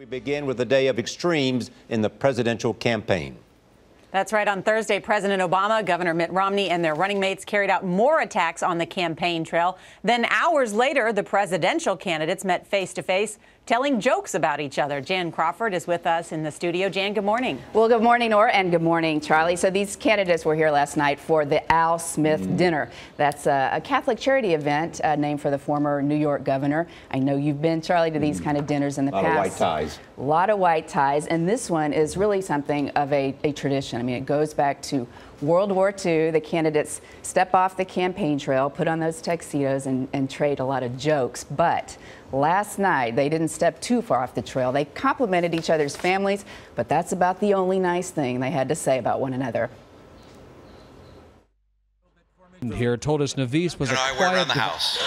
We begin with a day of extremes in the presidential campaign. That's right. On Thursday, President Obama, Governor Mitt Romney, and their running mates carried out more attacks on the campaign trail. Then hours later, the presidential candidates met face to face, telling jokes about each other. Jan Crawford is with us in the studio. Jan, good morning. Well, good morning, Nora, and good morning, Charlie. So these candidates were here last night for the Al Smith Dinner. That's a Catholic charity event named for the former New York governor. I know you've been, Charlie, to these kind of dinners in the past. A lot of white ties. A lot of white ties. And this one is really something of a tradition. I mean, it goes back to World War II. The candidates step off the campaign trail, put on those tuxedos, and trade a lot of jokes. But last night, they didn't step too far off the trail. They complimented each other's families, but that's about the only nice thing they had to say about one another. Here told us Navis was a quiet around the house.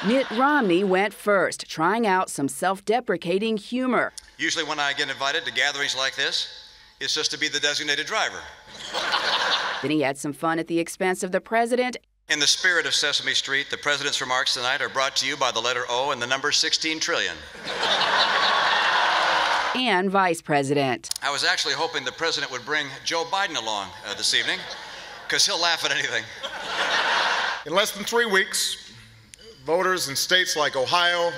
Mitt Romney went first, trying out some self-deprecating humor. Usually when I get invited to gatherings like this, it's just to be the designated driver. Then he had some fun at the expense of the president. In the spirit of Sesame Street, the president's remarks tonight are brought to you by the letter O and the number 16 trillion. And vice president. I was actually hoping the president would bring Joe Biden along this evening, because he'll laugh at anything. In less than 3 weeks, voters in states like Ohio,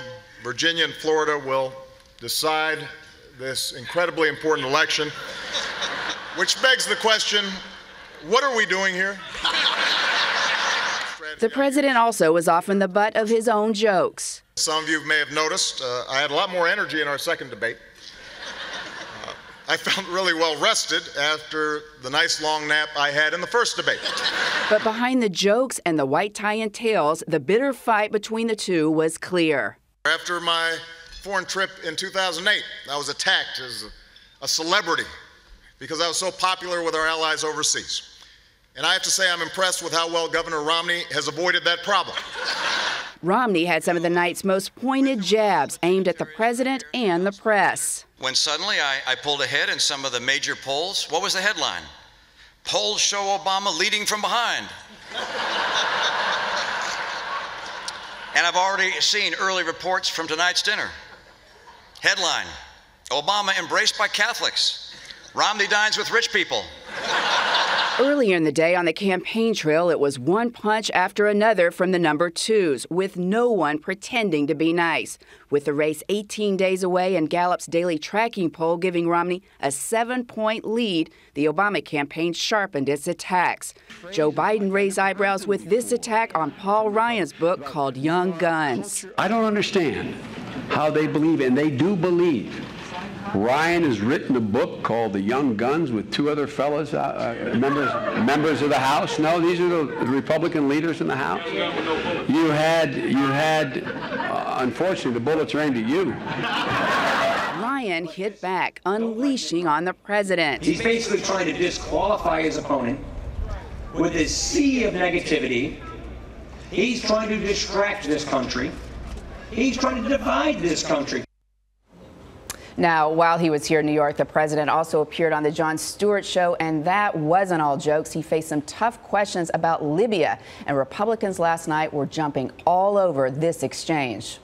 Virginia, and Florida will decide this incredibly important election, which begs the question, what are we doing here? The president also was often the butt of his own jokes. Some of you may have noticed I had a lot more energy in our second debate. I felt really well rested after the nice long nap I had in the first debate. But behind the jokes and the white tie and tails, the bitter fight between the two was clear. After my foreign trip in 2008, I was attacked as a celebrity because I was so popular with our allies overseas. And I have to say I'm impressed with how well Governor Romney has avoided that problem. Romney had some of the night's most pointed jabs aimed at the president and the press. When suddenly I pulled ahead in some of the major polls, what was the headline? Polls show Obama leading from behind. And I've already seen early reports from tonight's dinner. Headline, Obama embraced by Catholics. Romney dines with rich people. Earlier in the day on the campaign trail, it was one punch after another from the number twos, with no one pretending to be nice. With the race 18 days away and Gallup's daily tracking poll giving Romney a 7-point lead, the Obama campaign sharpened its attacks. Joe Biden raised eyebrows with this attack on Paul Ryan's book called Young Guns. I don't understand how they believe, and they do believe. Ryan has written a book called The Young Guns with two other fellas, members of the House. No, these are the Republican leaders in the House. You had, unfortunately, the bullets are aimed at you. Ryan hit back, unleashing on the president. He's basically trying to disqualify his opponent with his sea of negativity. He's trying to distract this country. He's trying to divide this country. Now, while he was here in New York, the president also appeared on the Jon Stewart show, and that wasn't all jokes. He faced some tough questions about Libya, and Republicans last night were jumping all over this exchange.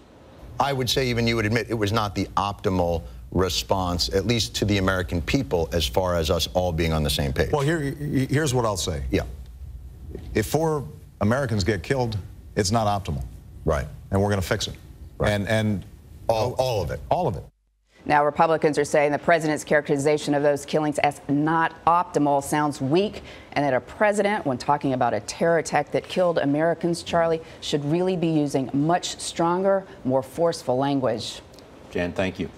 I would say even you would admit it was not the optimal response, at least to the American people, as far as us all being on the same page. Well, here's what I'll say. Yeah. If 4 Americans get killed, it's not optimal. Right. And we're going to fix it. Right. And all of it. All of it. Now, Republicans are saying the president's characterization of those killings as not optimal sounds weak, and that a president, when talking about a terror attack that killed Americans, Charlie, should really be using much stronger, more forceful language. Jan, thank you.